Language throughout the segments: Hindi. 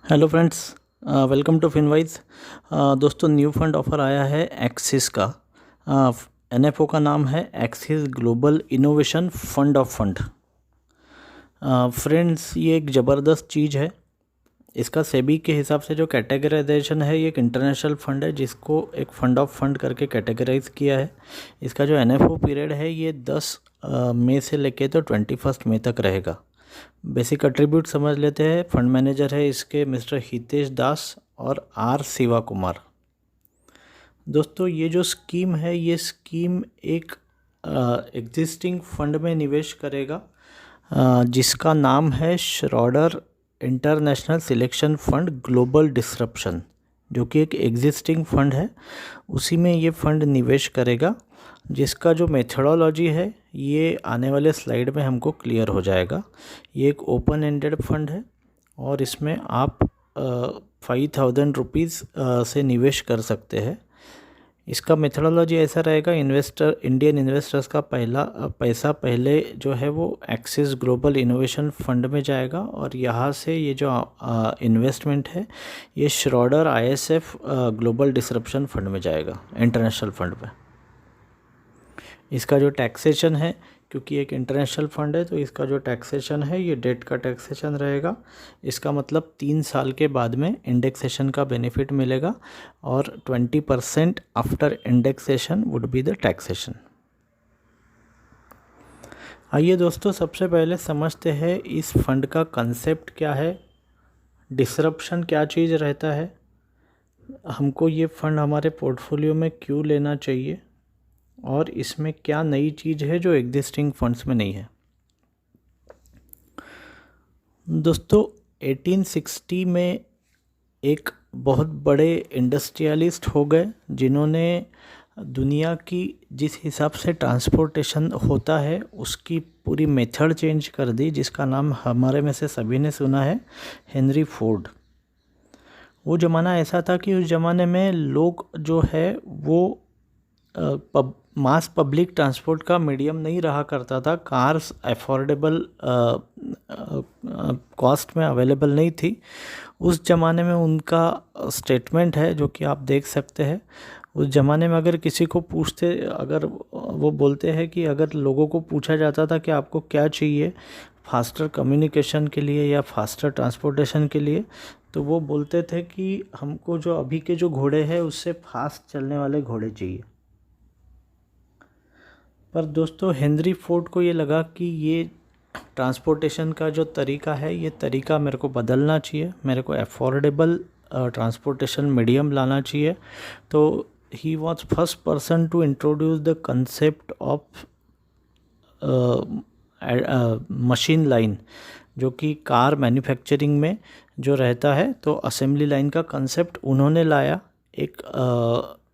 Hello friends, welcome to Finwise. दोस्तों, न्यू फंड ऑफर आया है एक्सिस का। एनएफओ का नाम है axis global innovation fund of fund. Friends, ये एक ज़बरदस्त चीज़ है। इसका सेबी के हिसाब से जो कैटेगराइजेशन है, ये एक इंटरनेशनल फंड है जिसको एक फंड ऑफ फंड करके कैटेगराइज किया है। इसका जो एनएफओ पीरियड है ये 10 मई से लेके तो 21 मई तक रहेगा। बेसिक एट्रीब्यूट समझ लेते हैं। फंड मैनेजर है इसके मिस्टर हितेश दास और आर शिवा कुमार। दोस्तों, ये जो स्कीम है, ये स्कीम एक एग्जिस्टिंग फंड में निवेश करेगा जिसका नाम है Schroder international selection fund global disruption, जो कि एक एग्जिस्टिंग फंड है। उसी में ये फंड निवेश करेगा, जिसका जो मेथडोलॉजी है ये आने वाले स्लाइड में हमको क्लियर हो जाएगा। ये एक ओपन एंडेड फंड है और इसमें आप 5,000 रुपीज़ से निवेश कर सकते हैं। इसका मेथडोलॉजी ऐसा रहेगा, इंडियन इन्वेस्टर्स का पहला पैसा पहले जो है वो एक्सिस ग्लोबल इनोवेशन फंड में जाएगा और यहाँ से ये जो इन्वेस्टमेंट है ये श्रॉडर आईएसएफ ग्लोबल डिसरप्शन फंड में जाएगा, इंटरनेशनल फंड में। इसका जो टैक्सेशन है, क्योंकि एक इंटरनेशनल फंड है तो इसका जो टैक्सेशन है ये डेट का टैक्सेशन रहेगा। इसका मतलब 3 साल के बाद में इंडेक्सेशन का बेनिफिट मिलेगा और 20% after indexation would be the taxation. आइए दोस्तों, सबसे पहले समझते हैं इस फंड का कंसेप्ट क्या है, डिसरप्शन क्या चीज़ रहता है, हमको ये फंड हमारे पोर्टफोलियो में क्यों लेना चाहिए और इसमें क्या नई चीज़ है जो एग्जिस्टिंग फंड्स में नहीं है। दोस्तों, 1860 में एक बहुत बड़े इंडस्ट्रियलिस्ट हो गए जिन्होंने दुनिया की जिस हिसाब से ट्रांसपोर्टेशन होता है उसकी पूरी मेथड चेंज कर दी, जिसका नाम हमारे में से सभी ने सुना है, हेनरी फोर्ड। वो ज़माना ऐसा था कि उस ज़माने में लोग जो है वो मास पब्लिक ट्रांसपोर्ट का मीडियम नहीं रहा करता था। कार्स अफोर्डेबल कॉस्ट में अवेलेबल नहीं थी उस ज़माने में। उनका स्टेटमेंट है जो कि आप देख सकते हैं। उस ज़माने में अगर किसी को पूछते, अगर वो बोलते हैं कि अगर लोगों को पूछा जाता था कि आपको क्या चाहिए फास्टर कम्युनिकेशन के लिए या फास्टर ट्रांसपोर्टेशन के लिए, तो वो बोलते थे कि हमको जो अभी के जो घोड़े हैं उससे फास्ट चलने वाले घोड़े चाहिए। पर दोस्तों, हेनरी फोर्ड को ये लगा कि ये ट्रांसपोर्टेशन का जो तरीका है ये तरीका मेरे को बदलना चाहिए, मेरे को अफोर्डेबल ट्रांसपोर्टेशन मीडियम लाना चाहिए। तो he was first person to introduce the concept of machine line, जो कि कार मैन्युफैक्चरिंग में जो रहता है, तो असेंबली लाइन का कंसेप्ट उन्होंने लाया। एक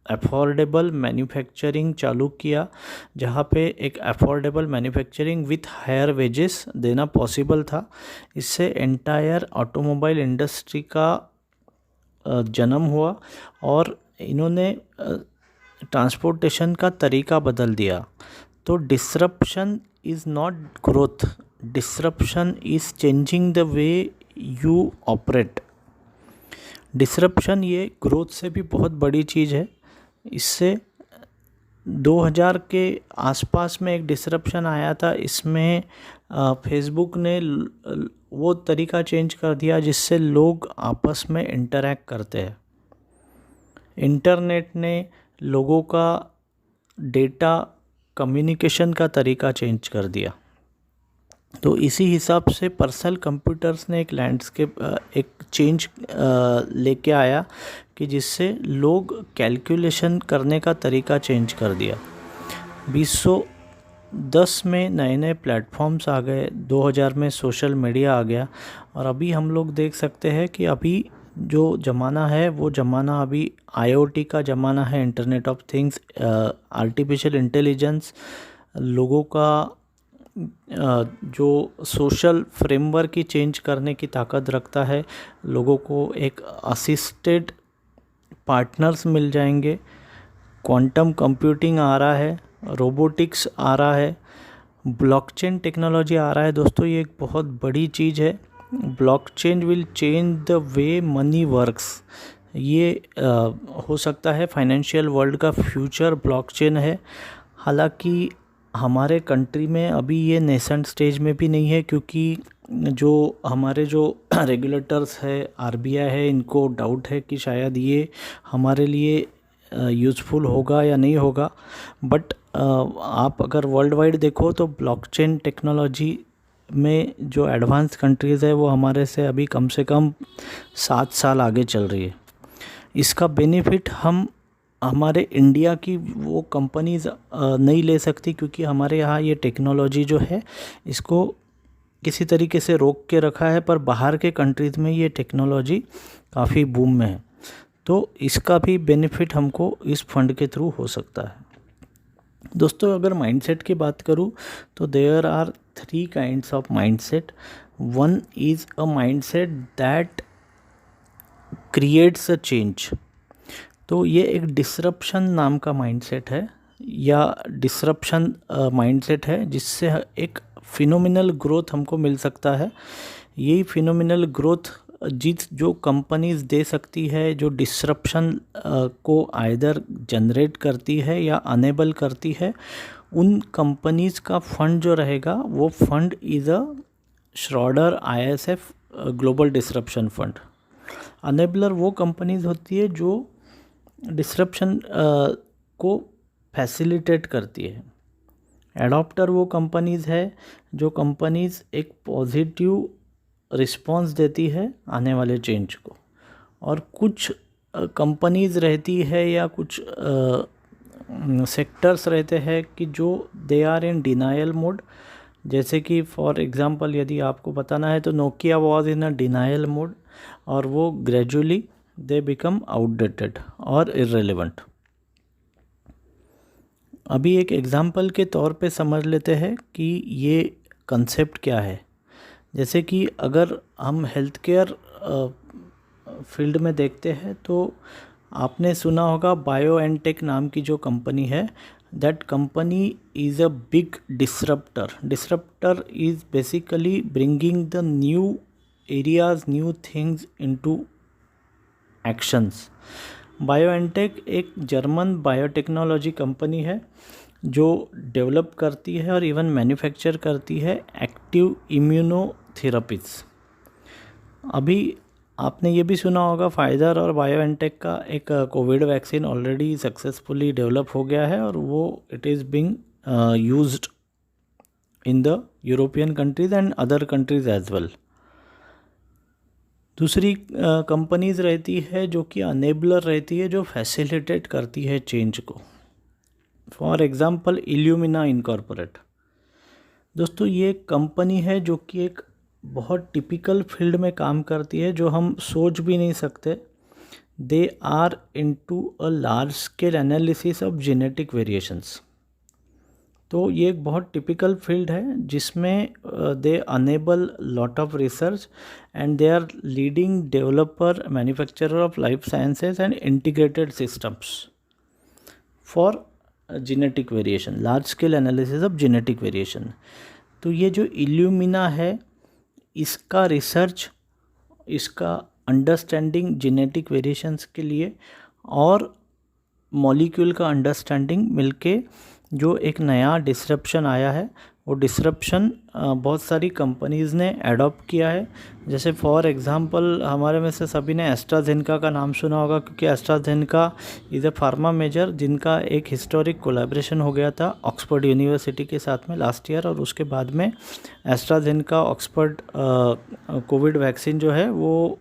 अफोर्डेबल मैन्युफैक्चरिंग चालू किया, जहाँ पे एक affordable manufacturing with higher wages देना पॉसिबल था। इससे एंटायर ऑटोमोबाइल इंडस्ट्री का जन्म हुआ और इन्होंने ट्रांसपोर्टेशन का तरीका बदल दिया। तो disruption is not growth, disruption is changing the way you operate. Disruption ये ग्रोथ से भी बहुत बड़ी चीज़ है। इससे 2000 के आसपास में एक डिसरप्शन आया था। इसमें फेसबुक ने वो तरीका चेंज कर दिया जिससे लोग आपस में इंटरैक्ट करते हैं। इंटरनेट ने लोगों का डेटा कम्युनिकेशन का तरीका चेंज कर दिया। तो इसी हिसाब से पर्सनल कंप्यूटर्स ने एक लैंडस्केप, एक चेंज लेके आया कि जिससे लोग कैलकुलेशन करने का तरीका चेंज कर दिया। 2010 में नए नए प्लेटफॉर्म्स आ गए, 2000 में सोशल मीडिया आ गया और अभी हम लोग देख सकते हैं कि अभी जो ज़माना है वो ज़माना अभी आईओटी का ज़माना है, internet of things, artificial intelligence. लोगों का जो सोशल फ्रेमवर्क की चेंज करने की ताकत रखता है। लोगों को एक असिस्टेड पार्टनर्स मिल जाएंगे। क्वांटम कंप्यूटिंग आ रहा है, रोबोटिक्स आ रहा है, ब्लॉकचेन टेक्नोलॉजी आ रहा है। दोस्तों, ये एक बहुत बड़ी चीज़ है blockchain will change the way money works. ये हो सकता है फाइनेंशियल वर्ल्ड का फ्यूचर ब्लॉकचेन है। हालांकि हमारे कंट्री में अभी ये नेसेंट स्टेज में भी नहीं है, क्योंकि जो हमारे जो रेगुलेटर्स है, आरबीआई है, इनको डाउट है कि शायद ये हमारे लिए यूज़फुल होगा या नहीं होगा। बट आप अगर वर्ल्ड वाइड देखो तो ब्लॉकचेन टेक्नोलॉजी में जो एडवांस कंट्रीज़ है वो हमारे से अभी कम से कम 7 साल आगे चल रही है। इसका बेनिफिट हम हमारे इंडिया की वो कंपनीज़ नहीं ले सकती, क्योंकि हमारे यहाँ ये टेक्नोलॉजी जो है इसको किसी तरीके से रोक के रखा है, पर बाहर के कंट्रीज़ में ये टेक्नोलॉजी काफ़ी बूम में है। तो इसका भी बेनिफिट हमको इस फंड के थ्रू हो सकता है। दोस्तों, अगर माइंडसेट की बात करूँ तो there are 3 kinds of mindset. One is a mindset that creates a change. तो ये एक डिसरप्शन नाम का माइंडसेट है, या डिसरप्शन माइंडसेट है, जिससे एक फिनोमिनल ग्रोथ हमको मिल सकता है। यही फिनोमिनल ग्रोथ जो कंपनीज दे सकती है, जो डिसरप्शन को आइदर जनरेट करती है या अनेबल करती है, उन कंपनीज का फंड जो रहेगा वो fund is a Schroder ISF global disruption fund. Enabler वो कंपनीज होती है जो डिसरप्शन को फैसिलिटेट करती है। एडॉप्टर वो कंपनीज़ है जो कंपनीज़ एक पॉजिटिव रिस्पॉन्स देती है आने वाले चेंज को। और कुछ कंपनीज़ रहती है या कुछ सेक्टर्स रहते हैं कि जो they are in denial mode. जैसे कि फॉर एग्ज़ाम्पल यदि आपको बताना है तो Nokia was in a denial mode, और वो ग्रेजुअली दे बिकम आउटडेटेड और इर्रेलेवेंट। अभी एक एग्ज़ाम्पल के तौर पे समझ लेते हैं कि ये कंसेप्ट क्या है। जैसे कि अगर हम हेल्थ केयर फील्ड में देखते हैं तो आपने सुना होगा BioNTech नाम की जो कंपनी है, that company is a big disruptor. Disruptor is basically bringing the new areas, new things into actions. BioNTech एक जर्मन बायोटेक्नोलॉजी कंपनी है जो डेवलप करती है और इवन मैन्युफैक्चर करती है एक्टिव इम्यूनोथेरेपीज़। अभी आपने ये भी सुना होगा फाइज़र और BioNTech का एक covid vaccine already successfully develop हो गया है, और वो it is being used in the European countries and other countries as well. दूसरी कंपनीज़ रहती है जो कि अनेबलर रहती है, जो फैसिलिटेट करती है चेंज को। For example Illumina incorporate. दोस्तों, ये कंपनी है जो कि एक बहुत टिपिकल फील्ड में काम करती है जो हम सोच भी नहीं सकते। They are into a large scale analysis of genetic variations. तो ये एक बहुत टिपिकल फील्ड है जिसमें they enable lot of research and they are leading developer manufacturer of life sciences and integrated systems for genetic variation, large scale analysis of genetic variation. तो ये जो इल्यूमिना है, इसका रिसर्च, इसका अंडरस्टैंडिंग जेनेटिक वेरिएशंस के लिए और मॉलिक्यूल का अंडरस्टैंडिंग मिलके जो एक नया डिसरप्शन आया है, वो डिसरप्शन बहुत सारी कंपनीज़ ने एडॉप्ट किया है। जैसे फॉर एग्ज़ाम्पल हमारे में से सभी ने एस्ट्राजेनेका का नाम सुना होगा, क्योंकि AstraZeneca is a pharma major जिनका एक हिस्टोरिक कोलैबोरेशन हो गया था ऑक्सफोर्ड यूनिवर्सिटी के साथ में लास्ट ईयर, और उसके बाद में एस्ट्राजेनेका ऑक्सफोर्ड कोविड वैक्सीन जो है वो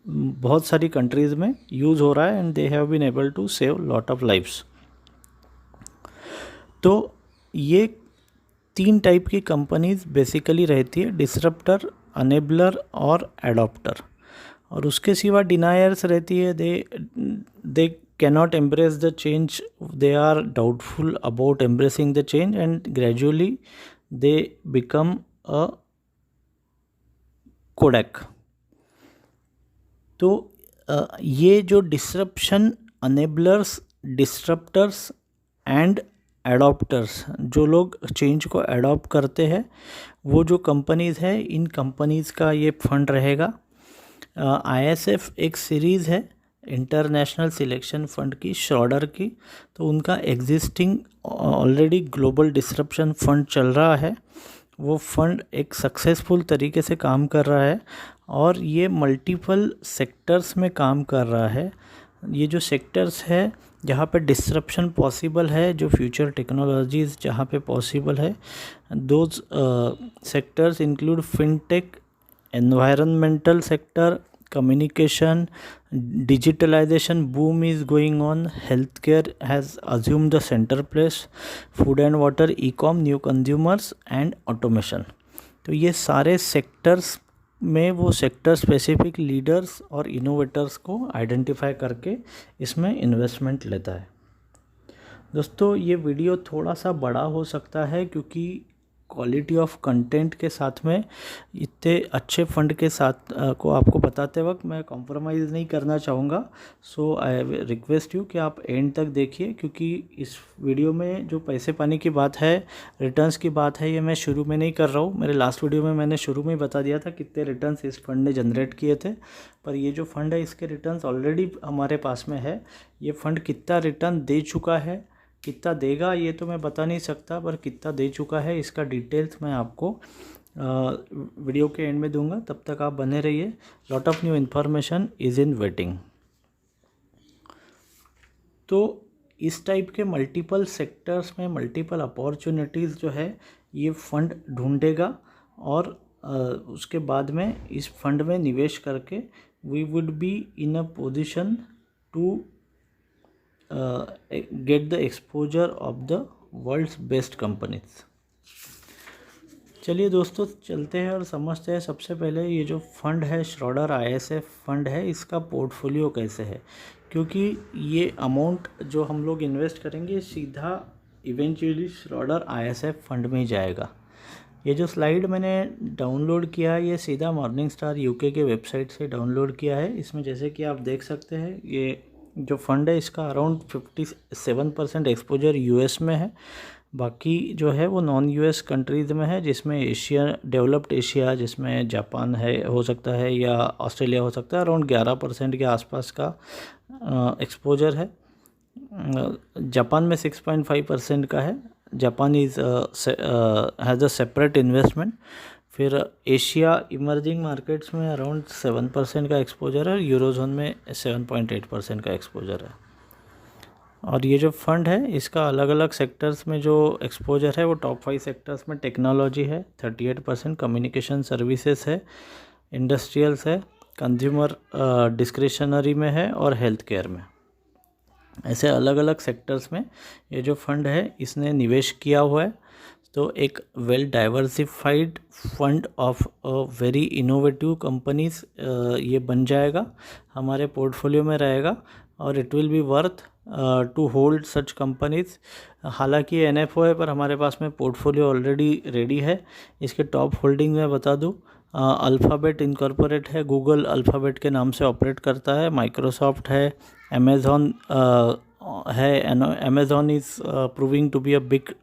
बहुत सारी कंट्रीज़ में यूज़ हो रहा है and they have been able to save lot of lives. तो ये 3 टाइप की कंपनीज बेसिकली रहती है, डिसरप्टर, अनेबलर और एडॉप्टर। और उसके सिवा डिनायर्स रहती है, they cannot embrace the change, they are doubtful about embracing the change and gradually they become a Kodak. तो ये जो disruption, enablers, disruptors and adopters, जो लोग चेंज को एडॉप्ट करते हैं, वो जो कंपनीज़ है, इन कंपनीज़ का ये फंड रहेगा। ISF एक सीरीज़ है इंटरनेशनल सिलेक्शन फंड की, श्रॉडर की, तो उनका existing already global disruption fund चल रहा है। वो फंड एक सक्सेसफुल तरीके से काम कर रहा है और ये मल्टीपल सेक्टर्स में काम कर रहा है। ये जो सेक्टर्स है जहाँ पे डिसरप्शन पॉसिबल है, जो फ्यूचर टेक्नोलॉजीज़ जहाँ पे पॉसिबल है, those sectors include fintech, environmental sector, communication, digitalization boom is going on, healthcare has assumed the center place, food and water, e-com, new consumers and automation। तो ये सारे सेक्टर्स में वो सेक्टर स्पेसिफिक लीडर्स और इनोवेटर्स को आइडेंटिफाई करके इसमें इन्वेस्टमेंट लेता है। दोस्तों, ये वीडियो थोड़ा सा बड़ा हो सकता है क्योंकि क्वालिटी ऑफ कंटेंट के साथ में इतने अच्छे फंड के साथ को आपको बताते वक्त मैं कॉम्प्रोमाइज़ नहीं करना चाहूँगा। सो आई रिक्वेस्ट यू कि आप एंड तक देखिए, क्योंकि इस वीडियो में जो पैसे पानी की बात है, रिटर्न्स की बात है, ये मैं शुरू में नहीं कर रहा हूँ। मेरे लास्ट वीडियो में मैंने शुरू में बता दिया था कितने रिटर्न्स इस फंड ने जनरेट किए थे, पर ये जो फंड है इसके रिटर्न्स ऑलरेडी हमारे पास में है। ये फंड कितना रिटर्न दे चुका है, कितना देगा ये तो मैं बता नहीं सकता, पर कितना दे चुका है इसका डिटेल्स मैं आपको वीडियो के एंड में दूंगा। तब तक आप बने रहिए। Lot of new information is in waiting. तो इस टाइप के मल्टीपल सेक्टर्स में मल्टीपल अपॉर्चुनिटीज़ जो है ये फंड ढूंढेगा और उसके बाद में इस फंड में निवेश करके we would be in a position to get the exposure of the world's best companies। चलिए दोस्तों, चलते हैं और समझते हैं। सबसे पहले ये जो फंड है श्रॉडर ISF फंड है, इसका पोर्टफोलियो कैसे है, क्योंकि ये अमाउंट जो हम लोग इन्वेस्ट करेंगे सीधा इवेंचुअली श्रॉडर ISF फंड में ही जाएगा। ये जो स्लाइड मैंने डाउनलोड किया है ये सीधा मॉर्निंग स्टार UK के वेबसाइट से डाउनलोड किया है। इसमें जैसे कि आप देख सकते हैं, ये जो फंड है इसका अराउंड 57% एक्सपोजर US में है, बाकी जो है वो नॉन US कंट्रीज़ में है, जिसमें एशिया, डेवलप्ड एशिया, जिसमें जापान है, हो सकता है, या ऑस्ट्रेलिया हो सकता है। अराउंड 11% के आसपास का एक्सपोजर है। जापान में 6.5% का है। Japan has a separate investment. फिर एशिया इमर्जिंग मार्केट्स में अराउंड 7% का एक्सपोजर है, यूरोजोन में 7.8% का एक्सपोजर है। और ये जो फंड है इसका अलग अलग सेक्टर्स में जो एक्सपोजर है वो टॉप 5 सेक्टर्स में टेक्नोलॉजी है 38%, कम्युनिकेशन सर्विसेज है, इंडस्ट्रियल्स है, कंज्यूमर डिस्क्रिशनरी में है और हेल्थ केयर में। ऐसे अलग अलग सेक्टर्स में ये जो फंड है इसने निवेश किया हुआ है। तो एक well diversified fund of very innovative companies ये बन जाएगा, हमारे पोर्टफोलियो में रहेगा और it will be worth to hold such companies. हालांकि ये NFO है, पर हमारे पास में पोर्टफोलियो ऑलरेडी रेडी है। इसके टॉप होल्डिंग में बता दूँ, अल्फ़ाबेट इनकॉर्पोरेट है, गूगल अल्फ़ाबेट के नाम से ऑपरेट करता है, माइक्रोसॉफ्ट है, अमेज़ॉन है। Amazon is proving to be a big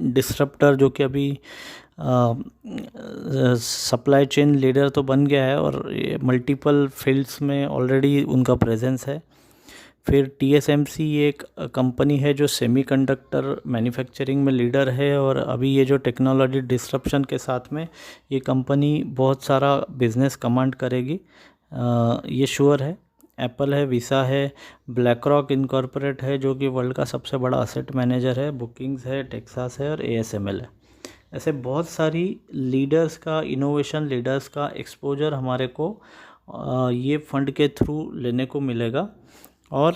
disruptor, जो कि अभी सप्लाई चेन लीडर तो बन गया है और मल्टीपल फील्ड्स में ऑलरेडी उनका प्रेजेंस है। फिर TSMC ये एक कंपनी है जो सेमीकंडक्टर मैन्युफैक्चरिंग में लीडर है और अभी ये जो टेक्नोलॉजी डिसरप्शन के साथ में ये कंपनी बहुत सारा बिजनेस कमांड करेगी, ये श्योर है। एप्पल है, वीसा है, ब्लैक रॉक इनकॉर्पोरेट है जो कि वर्ल्ड का सबसे बड़ा असेट मैनेजर है, बुकिंग्स है, टेक्सास है और ASML है। ऐसे बहुत सारी लीडर्स का, इनोवेशन लीडर्स का एक्सपोजर हमारे को ये फंड के थ्रू लेने को मिलेगा और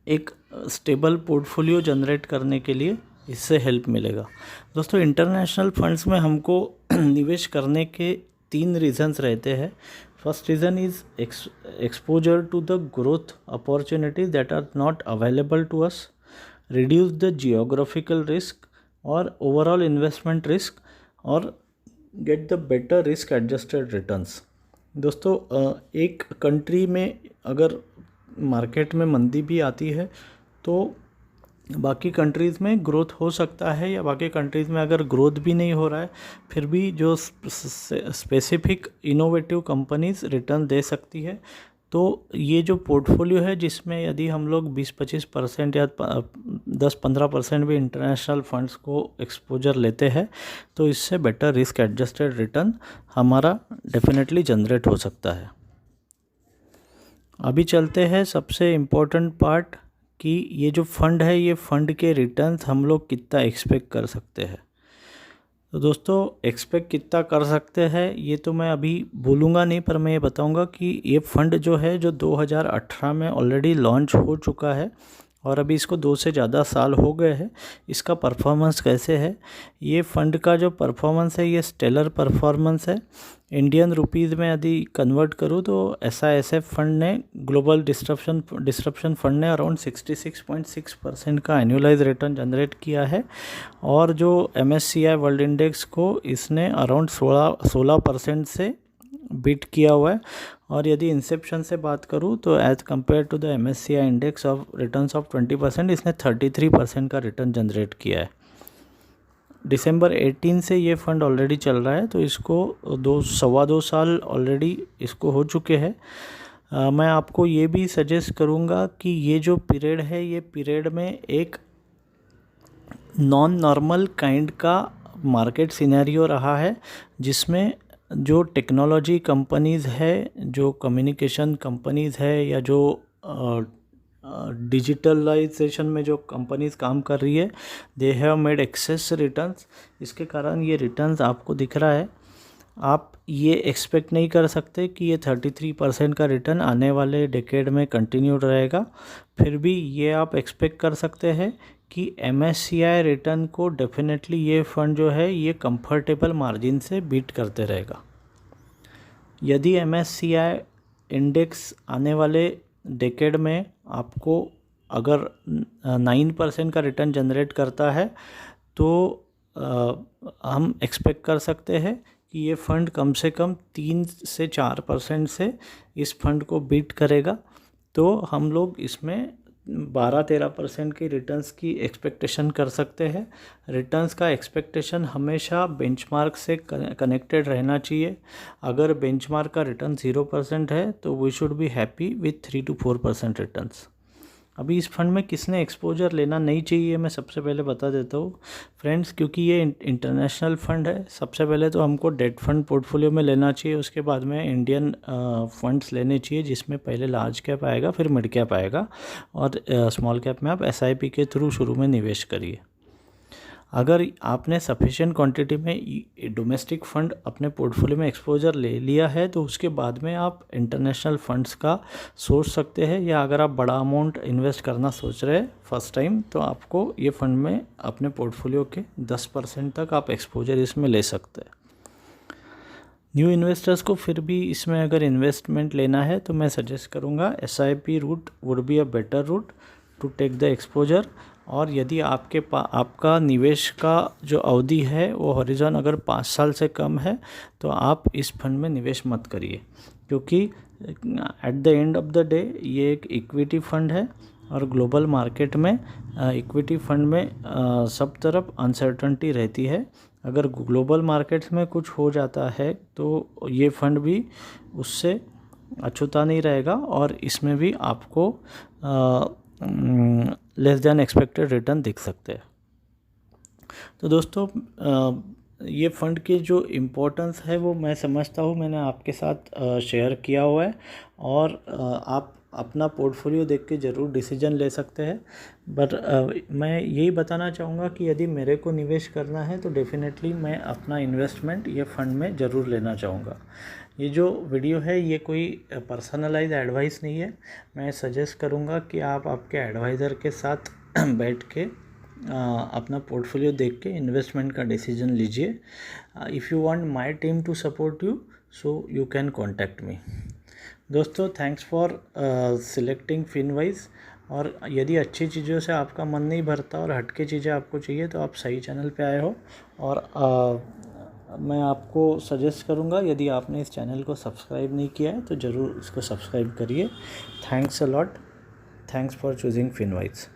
एक स्टेबल पोर्टफोलियो जनरेट करने के लिए इससे हेल्प मिलेगा। दोस्तों, इंटरनेशनल फंड्स में हमको निवेश करने के 3 रीज़न्स रहते हैं। First reason is exposure to the growth opportunities that are not available to us, reduce the geographical risk और ओवरऑल इन्वेस्टमेंट रिस्क और get the better risk adjusted returns. दोस्तों, एक कंट्री में अगर मार्केट में मंदी भी आती है तो बाकी कंट्रीज़ में ग्रोथ हो सकता है, या बाकी कंट्रीज़ में अगर ग्रोथ भी नहीं हो रहा है फिर भी जो स्पेसिफिक इनोवेटिव कंपनीज़ रिटर्न दे सकती है। तो ये जो पोर्टफोलियो है जिसमें यदि हम लोग 20-25% या 10-15% भी इंटरनेशनल फंड्स को एक्सपोजर लेते हैं तो इससे बेटर रिस्क एडजस्टेड रिटर्न हमारा डेफिनेटली जनरेट हो सकता है। अभी चलते हैं सबसे इम्पोर्टेंट पार्ट कि ये जो फंड है ये फंड के रिटर्न्स हम लोग कितना एक्सपेक्ट कर सकते हैं। तो दोस्तों एक्सपेक्ट कितना कर सकते हैं ये तो मैं अभी बोलूँगा नहीं, पर मैं ये बताऊँगा कि ये फंड जो है जो 2018 में ऑलरेडी लॉन्च हो चुका है और अभी इसको 2 से ज़्यादा साल हो गए हैं, इसका परफॉर्मेंस कैसे है। ये फ़ंड का जो परफॉर्मेंस है ये स्टेलर परफॉर्मेंस है। इंडियन रुपीज़ में यदि कन्वर्ट करूँ तो SISF फंड ने ग्लोबल डिस्ट्रप्शन फंड ने अराउंड 66.6% का एनुअलाइज रिटर्न जनरेट किया है और जो MSCI वर्ल्ड इंडेक्स को इसने अराउंड 16% से बीट किया हुआ है। और यदि इंसेप्शन से बात करूँ तो as compare to the MSCI index of returns of 20% इसने 33% का रिटर्न जनरेट किया है। दिसंबर 18 से ये फ़ंड ऑलरेडी चल रहा है तो इसको सवा दो साल ऑलरेडी इसको हो चुके हैं। मैं आपको ये भी सजेस्ट करूँगा कि ये जो पीरियड है ये पीरियड में एक नॉन नॉर्मल काइंड का मार्केट सिनेरियो रहा है जिसमें जो टेक्नोलॉजी कंपनीज़ है, जो कम्युनिकेशन कंपनीज़ है या जो डिजिटलाइजेशन में जो कंपनीज़ काम कर रही है they have made excess returns. इसके कारण ये रिटर्न्स आपको दिख रहा है। आप ये एक्सपेक्ट नहीं कर सकते कि ये 33% का रिटर्न आने वाले डेकेड में कंटिन्यूड रहेगा, फिर भी ये आप एक्सपेक्ट कर सकते हैं कि MSCI रिटर्न को डेफिनेटली ये फ़ंड जो है ये कंफर्टेबल मार्जिन से बीट करते रहेगा। यदि MSCI इंडेक्स आने वाले डेकेड में आपको अगर 9% का रिटर्न जनरेट करता है तो हम एक्सपेक्ट कर सकते हैं कि ये फ़ंड कम से कम 3 से 4% से इस फंड को बीट करेगा। तो हम लोग इसमें 12-13% की रिटर्न्स की एक्सपेक्टेशन कर सकते हैं। रिटर्न्स का एक्सपेक्टेशन हमेशा बेंचमार्क से कनेक्टेड रहना चाहिए। अगर बेंचमार्क का रिटर्न 0% है तो we should be happy with 3 to 4% returns. अभी इस फंड में किसने एक्सपोजर लेना नहीं चाहिए मैं सबसे पहले बता देता हूँ फ्रेंड्स, क्योंकि ये इंटरनेशनल फ़ंड है। सबसे पहले तो हमको डेट फंड पोर्टफोलियो में लेना चाहिए, उसके बाद में इंडियन फंड्स लेने चाहिए जिसमें पहले लार्ज कैप आएगा फिर मिड कैप आएगा और स्मॉल कैप में आप SIP के थ्रू शुरू में निवेश करिए। अगर आपने सफिशिएंट क्वांटिटी में डोमेस्टिक फ़ंड अपने पोर्टफोलियो में एक्सपोजर ले लिया है तो उसके बाद में आप इंटरनेशनल फ़ंड्स का सोच सकते हैं, या अगर आप बड़ा अमाउंट इन्वेस्ट करना सोच रहे हैं फर्स्ट टाइम तो आपको ये फ़ंड में अपने पोर्टफोलियो के 10% तक आप एक्सपोजर इसमें ले सकते हैं। न्यू इन्वेस्टर्स को फिर भी इसमें अगर इन्वेस्टमेंट लेना है तो मैं सजेस्ट करूँगा SIP route would be a better route to take the exposure. और यदि आपका निवेश का जो अवधि है वो हॉरिजॉन अगर 5 साल से कम है तो आप इस फंड में निवेश मत करिए, क्योंकि at the end of the day ये एक इक्विटी फंड है और ग्लोबल मार्केट में इक्विटी फंड में सब तरफ अनसर्टनिटी रहती है। अगर ग्लोबल मार्केट्स में कुछ हो जाता है तो ये फंड भी उससे अछूता नहीं रहेगा और इसमें भी आपको लेस दैन एक्सपेक्टेड रिटर्न दिख सकते हैं। तो दोस्तों ये फ़ंड की जो इम्पोर्टेंस है वो मैं समझता हूँ, मैंने आपके साथ शेयर किया हुआ है और आप अपना पोर्टफोलियो देख के ज़रूर डिसीजन ले सकते हैं। बट मैं यही बताना चाहूँगा कि यदि मेरे को निवेश करना है तो डेफिनेटली मैं अपना इन्वेस्टमेंट ये फ़ंड में ज़रूर लेना चाहूँगा। ये जो वीडियो है ये कोई पर्सनलाइज एडवाइस नहीं है। मैं सजेस्ट करूँगा कि आप आपके एडवाइज़र के साथ बैठ के अपना पोर्टफोलियो देख के इन्वेस्टमेंट का डिसीजन लीजिए। If you want my team to support you so you can contact me. दोस्तों थैंक्स फॉर सिलेक्टिंग फिनवाइज। और यदि अच्छी चीज़ों से आपका मन नहीं भरता और हटके चीज़ें आपको चाहिए तो आप सही चैनल पे आए हो। और मैं आपको सजेस्ट करूँगा यदि आपने इस चैनल को सब्सक्राइब नहीं किया है तो ज़रूर इसको सब्सक्राइब करिए। Thanks a lot. Thanks for choosing फिनवाइज।